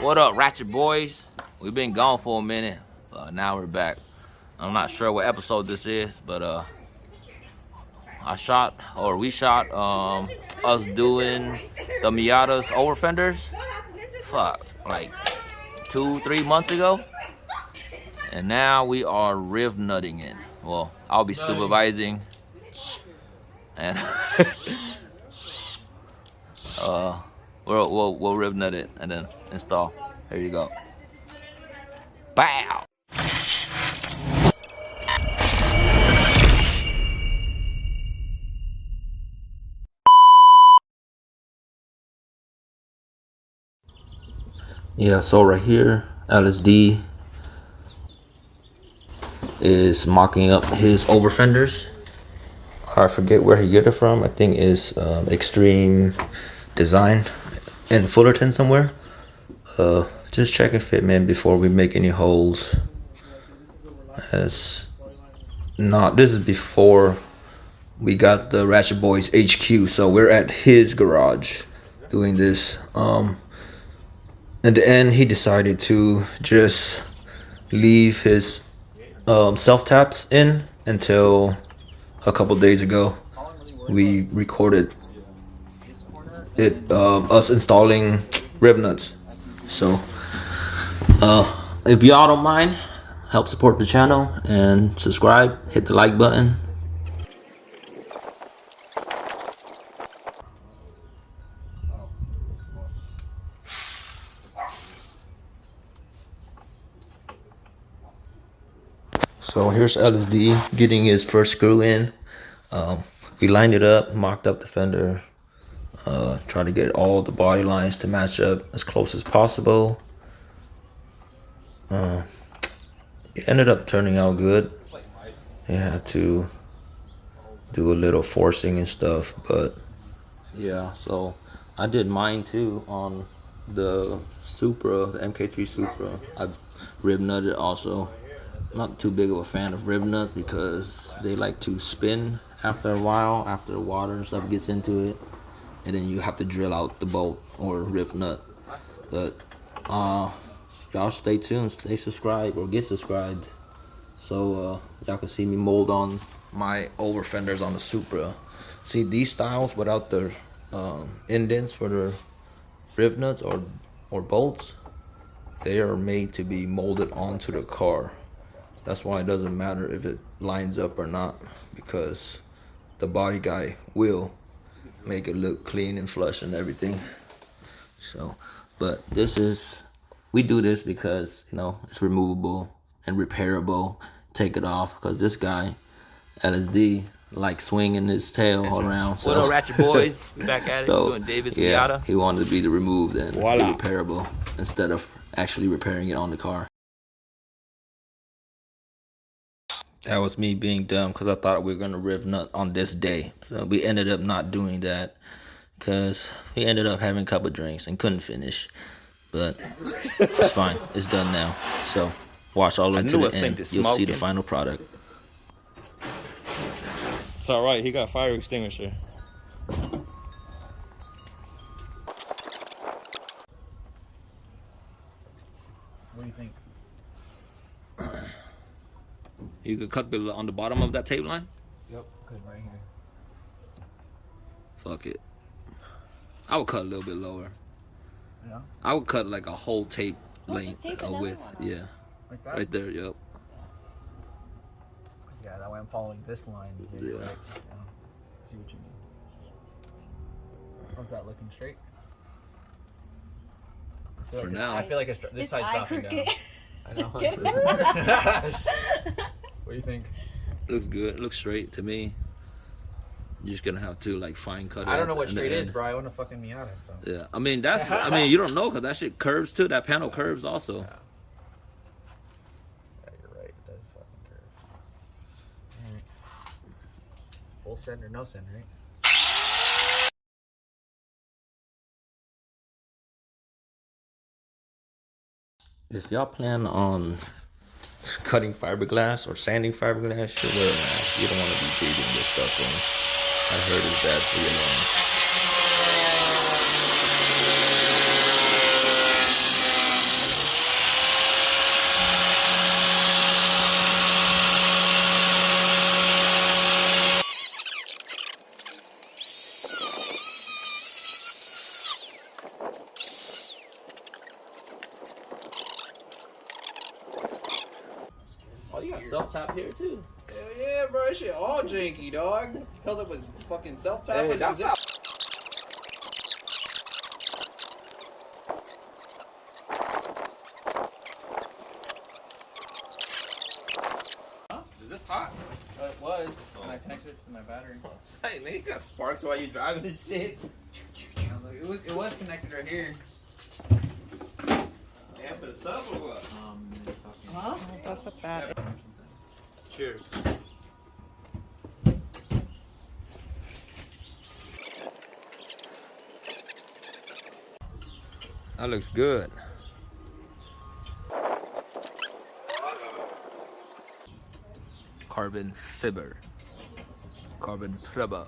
What up, Ratchet Boys? We've been gone for a minute, but now we're back. I'm not sure what episode this is, but we shot us doing the Miata's overfenders. Fuck, like 2-3 months ago, and now we are riv nutting it. Well, I'll be supervising, and we'll riv nut it and then install. Here you go. Bow. Yeah, so right here, LSD is mocking up his overfenders. I forget where he get it from. I think it's Extreme Design in Fullerton somewhere. Just checking fitment before we make any holes. This is before we got the Ratchetboys HQ, so we're at his garage doing this. In the end, he decided to just leave his self-taps in until a couple days ago. We recorded it, us installing rib nuts. So, if y'all don't mind, help support the channel and subscribe, hit the like button. So here's LSD getting his first screw in. We lined it up, mocked up the fender, tried to get all the body lines to match up as close as possible. It ended up turning out good. They had to do a little forcing and stuff, but yeah, so I did mine too on the Supra, the MK3 Supra. I've rib nutted also. Not too big of a fan of rib nuts because they like to spin after a while, after water and stuff gets into it, and then you have to drill out the bolt or rib nut. But y'all stay tuned, stay subscribed or get subscribed, so y'all can see me mold on my overfenders on the Supra. See, these styles without the indents for the rib nuts or bolts, they are made to be molded onto the car. That's why it doesn't matter if it lines up or not, because the body guy will make it look clean and flush and everything. So, but we do this because, you know, it's removable and repairable. Take it off, because this guy, LSD, like swinging his tail all around. So, what up, Ratchet Boys? We back at it. Doing David's Miata. He wanted to be the removed and be repairable instead of actually repairing it on the car. That was me being dumb, because I thought we were going to riv nut on this day. So we ended up not doing that because we ended up having a couple drinks and couldn't finish. But it's fine. It's done now. So watch all the way to the end. You'll see the final product. It's all right. He got fire extinguisher. What do you think? You could cut on the bottom of that tape line? Yep, good right here. Fuck it. I would cut a little bit lower. Yeah? I would cut like a whole tape length, a width. Yeah. Like that? Right there, yep. Yeah, that way I'm following this line. Maybe, Yeah. right? Yeah. See what you mean. How's that looking straight? For now. I feel like this side's dropping down. I know. What do you think? Looks good. Looks straight to me. You're just gonna have to like fine cut it. I don't know what straight is, bro. I want a fucking Miata. So. Yeah, I mean you don't know, because that shit curves too. That panel curves also. Yeah. Yeah, you're right. It does fucking curve. Alright. Full send or no send, right? If y'all plan on cutting fiberglass or sanding fiberglass, you wear a mask. You don't want to be breathing this stuff in. I heard it's bad for your lungs. self-tap here too. Hell yeah, bro. That shit all janky, dog. Held up was fucking self-tap. Hey, that's not. Is this hot? It was. And I connected it to my battery. Hey, man, you got sparks while you driving this shit. It was connected right here. Amp it up or what? Huh? That's a bad. Cheers. That looks good. Carbon fiber. Carbon fiber.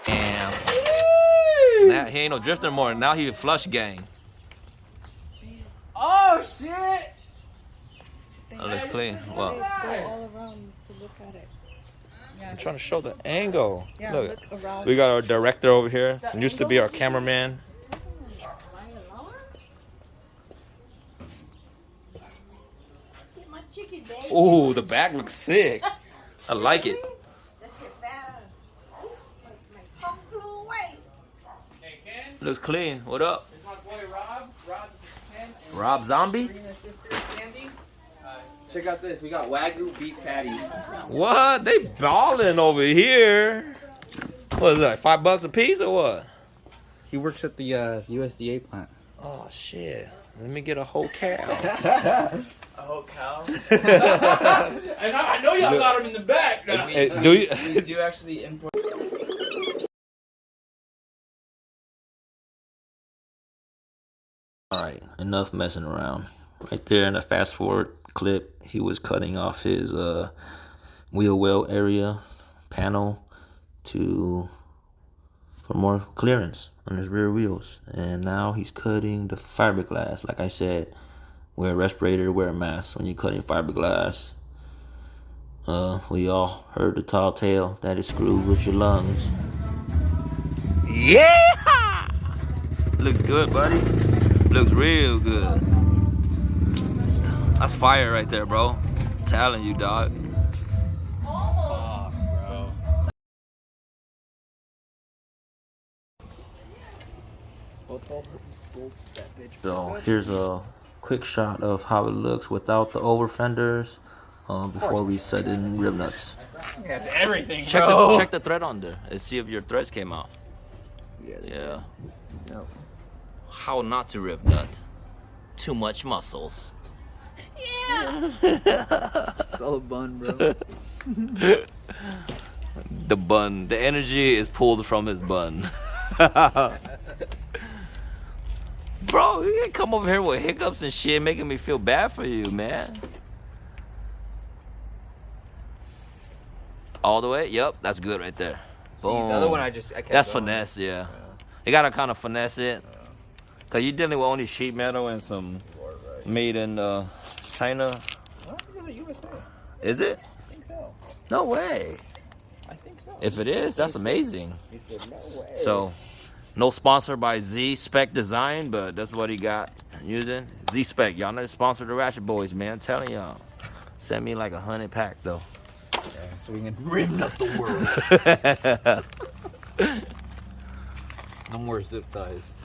Damn. Now he ain't no drifter more. Now he a flush gang. Oh shit! That looks clean. Well, Go all around to look at it. Yeah. I'm trying to show the angle. Yeah, Look, look around. we got our director over here. He used to be our cameraman. Ooh, the back looks sick. I like it. Hey Ken, Looks clean. What up? this is my boy Rob. Rob, this is Ken. And Rob Zombie? Sabrina's sister, Sandy. Check out this. We got Wagyu beef patties. What? They balling over here. What is that? $5 a piece or what? He works at the USDA plant. Oh shit. Let me get a whole cow. A whole cow. And I know y'all got him in the back. Now. Hey, do you? We do actually import. Alright, enough messing around. Right there in the fast forward clip, he was cutting off his wheel well area panel for more clearance on his rear wheels. And now he's cutting the fiberglass. Like I said, wear a respirator, wear a mask when you're cutting fiberglass. We all heard the tall tale that it screws with your lungs. Yeah! Looks good, buddy. Looks real good. That's fire right there, bro. I'm telling you, dog. So here's a quick shot of how it looks without the overfenders before we set in rib nuts. That's everything, Check the thread on there and see if your threads came out. Yeah. Yep. How not to rib nut? Too much muscles. It's all a bun, bro. The bun. The energy is pulled from his bun. Bro, you can't come over here with hiccups and shit making me feel bad for you, man. All the way? Yep, that's good right there. Boom. See, the other one I kept That's going. finesse, yeah. You gotta kind of finesse it. Cause you're dealing with only sheet metal and some made in China. I don't think it's USA. Is it? I think so. No way. I think so. If it is, that's amazing. He said, no way. So, no sponsor by Z-Spec Design, but that's what he got using. Z-Spec, y'all know the sponsor the Ratchetboys, man. I'm telling y'all. Send me like 100 pack though. Yeah, so we can rim up the world. No more zip ties.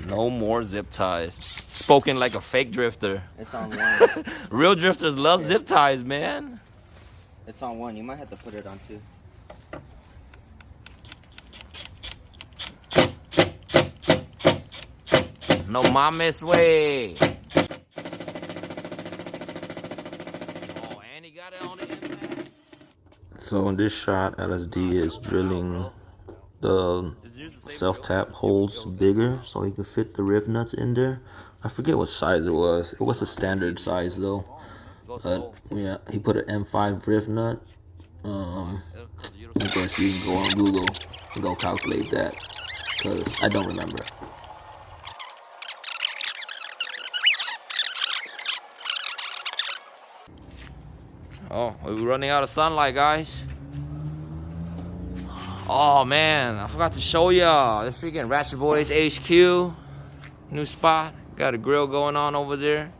No more zip ties. Spoken like a fake drifter. It's on one. Real drifters love zip ties, man. It's on one. You might have to put it on two. No mames way. Oh, and he got it on the inside. So in this shot, LSD is drilling the self-tap holes bigger so he can fit the riv nuts in there. I forget what size it was. It was a standard size though. But yeah, he put an M5 riv nut. I guess you can go on Google and go calculate that because I don't remember. Oh, we're running out of sunlight, guys. Oh man, I forgot to show y'all. This freaking Ratchetboys HQ. New spot. Got a grill going on over there.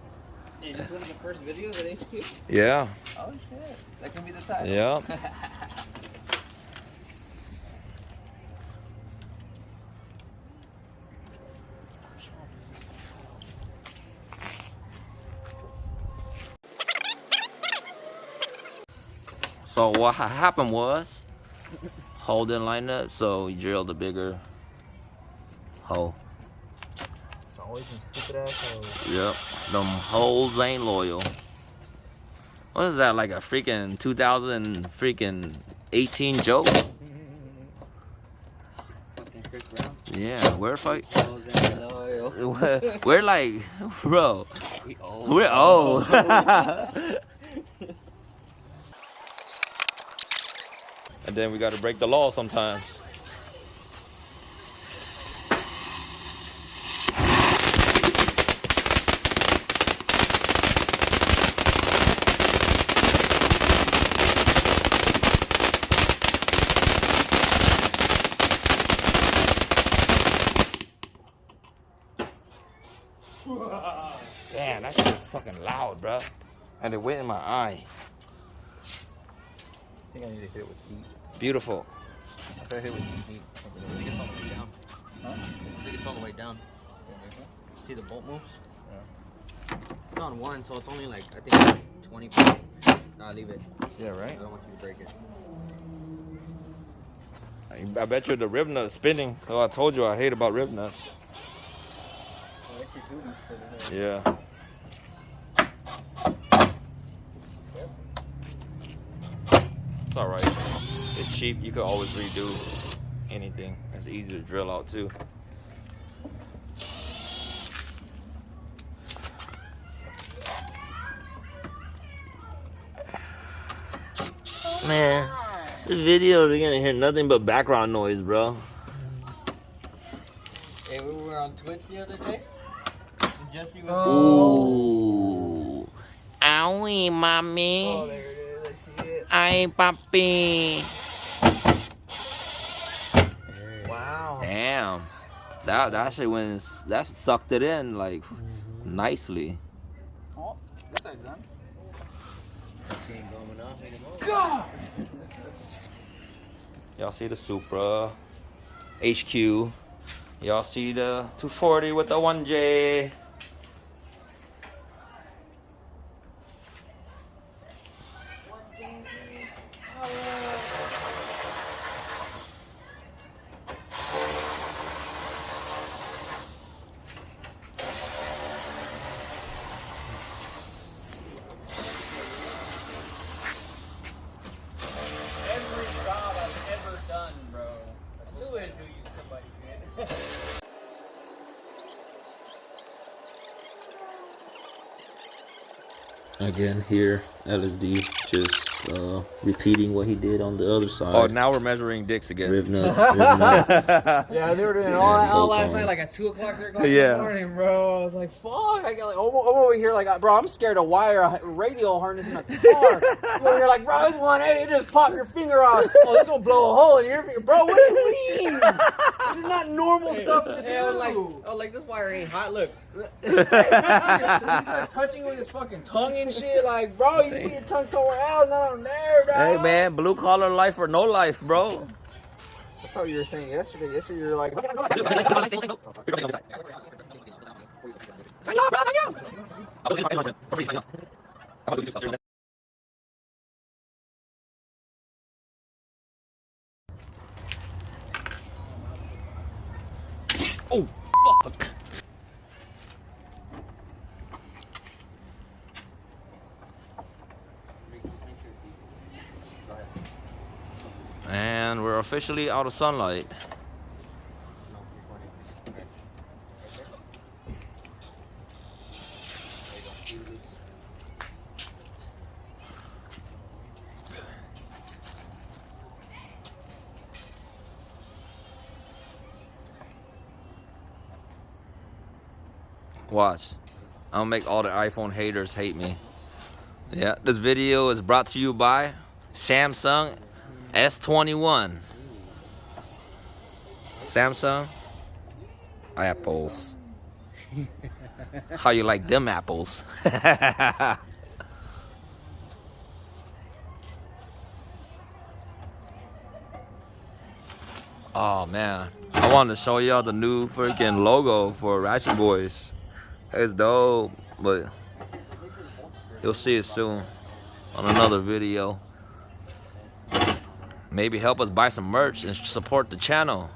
Hey, this one of the first videos at HQ? Yeah. Oh shit. That can be the title. Yeah. So what happened was, hole didn't line up, so we drilled a bigger hole. It's always some stupid ass hoes. Yep, them holes ain't loyal. What is that, like a freaking 2018 joke? Fucking Chris Brown. Yeah, we're like, Hoes ain't loyal. we're like, bro, We old. we're old. And then we gotta break the law sometimes. Damn, that shit is fucking loud, bro. And it went in my eye. I think I need to hit it with heat. Beautiful. I try to hit it with heat. I think it's all the way down. Huh? I think it's all the way down. See the bolt moves? Yeah. It's on one, so it's only like, I think 20 feet. Nah, leave it. Yeah, right? I don't want you to break it. I bet you the rib nut is spinning. Oh, I told you I hate about rib nuts. Yeah. It's all right. It's cheap. You could always redo anything. It's easy to drill out too. Man, this video they're gonna hear nothing but background noise, bro. Hey, we were on Twitch the other day. And Jesse was. Ooh. Owie, mommy. Oh, there it is. I see it. Ay, papi. Wow. Damn. That actually went, that sucked it in like nicely. Oh, this side's done. She ain't going off anymore. God! Y'all see the Supra HQ. Y'all see the 240 with the 1J. Every job I've ever done, bro. I knew it'd do you somebody good. Again here, LSD just repeating what he did on the other side. Oh, now we're measuring dicks again. Rib nut, rib nut. Yeah, they were doing all that last night, like at 2 o'clock, 3 o'clock in the morning, bro. I was like, fuck. I got like, I'm over here, like, bro, I'm scared to wire a radio harness in a car. I'm over here, like, bro, this one, hey, you just pop your finger off. Oh, this gonna blow a hole in your finger. Bro, what do you mean? This is not normal stuff to do. I was like, this wire ain't hot. Look. He started touching with his fucking tongue and shit. Like, bro, you put your tongue somewhere else, not on there, dog. Hey man, blue collar life or no life, bro. That's what you were saying yesterday. Yesterday you were like, Oh, fuck. And we're officially out of sunlight. Watch. I'm gonna make all the iPhone haters hate me. Yeah, this video is brought to you by Samsung S21. Samsung? Apples. How you like them apples? Oh man, I wanted to show y'all the new freaking logo for Ratchetboys. It's dope, but you'll see it soon on another video. Maybe help us buy some merch and support the channel.